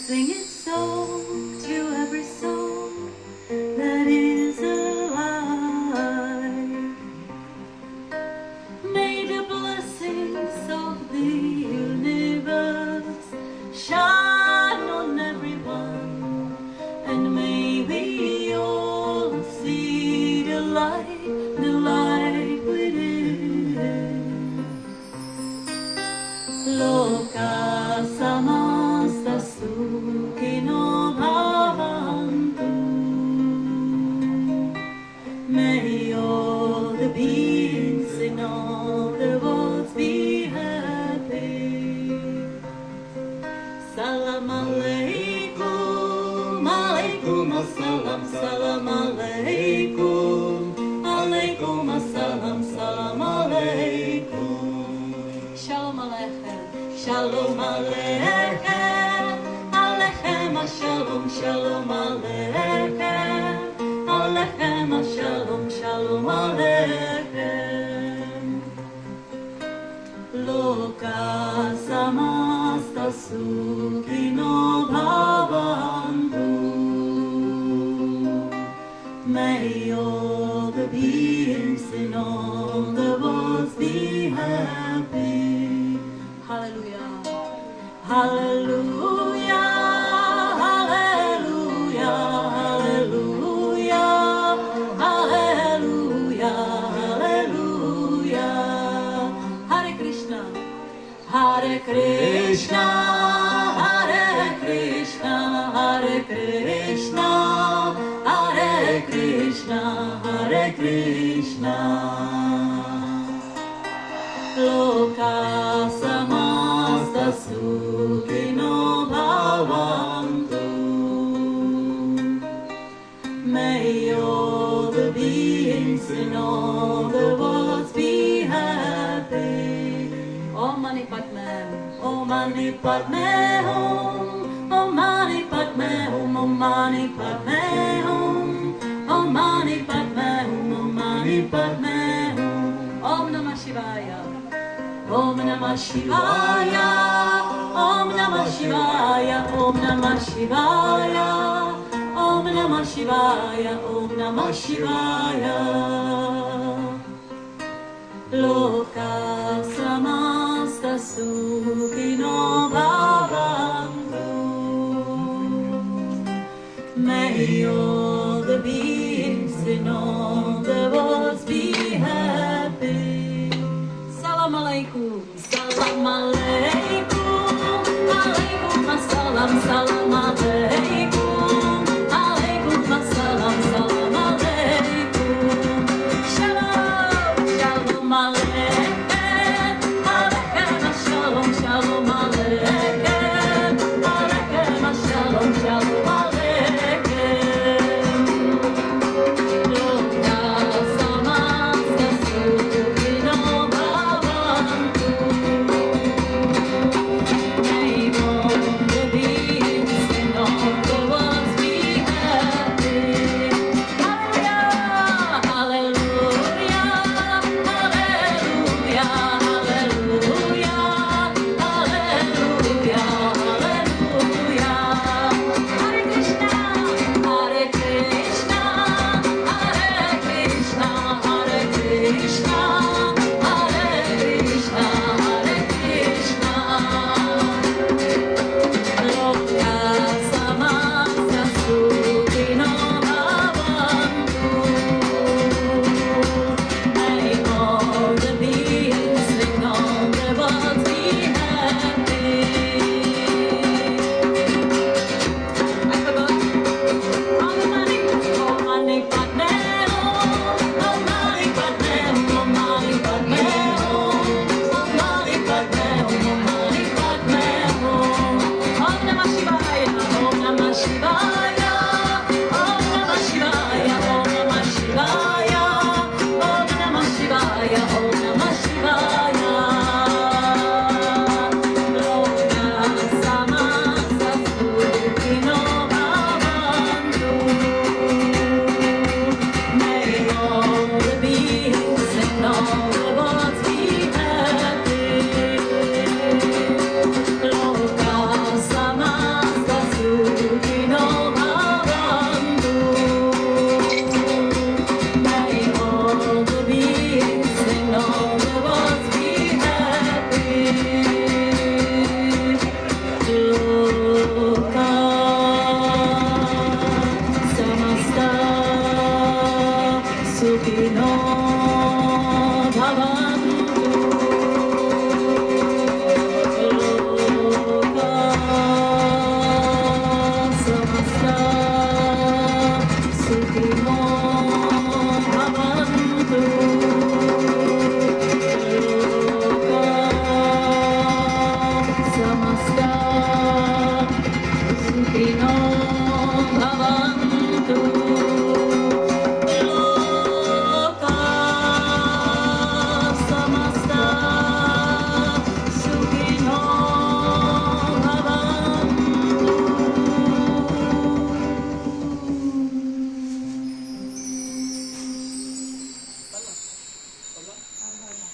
sing its song to every soul that is alive. May the blessings of the universe shine on everyone, and may we all see the light within. Loka samasta sukhino bhavantu. May all the beings in all the worlds be happy. Salam alaikum, alaikum assalam, salam alaikum, alaikum assalam, salam alaikum. Shalom aleichem, shalom aleichem, aleichem ashalom, shalom aleichem, aleichem ashalom, shalom aleichem. Loka samasta sukhino bhavantu. May all the beings in all the worlds be happy. Hallelujah. Hallelujah. Hallelujah. Hallelujah. Hallelujah. Hallelujah. Hare Krishna. Hare Krishna. Hare Krishna. Hare Krishna. Hare Krishna. Hare Krishna. Loka samasta sukhino bhavantu. May all the beings in all the worlds be happy. Om Mani Padme Hum, Om Mani Padme Hum, Om Mani Padme Hum, Om Mani Padme Hum, Om Mani Padme Hum, Om Mani Padme Hum. Om Namah Shivaya. Om Namah Shivaya, Om Namah Shivaya, Om Namah Shivaya, Om Namah Shivaya, Om Namah Shivaya. Loka samasta sukhino bhavantu. May all the beings in all the worlds be happy. Salam alaikum, salam alaikum, alaikum assalam, salam alaikum, alaikum assalam, salam alaikum. Shalom, shalom aleichem, aleichem ashalom, shalom aleichem, aleichem ashalom, shalom aleichem. May all the beings सुखिनो भवन्तु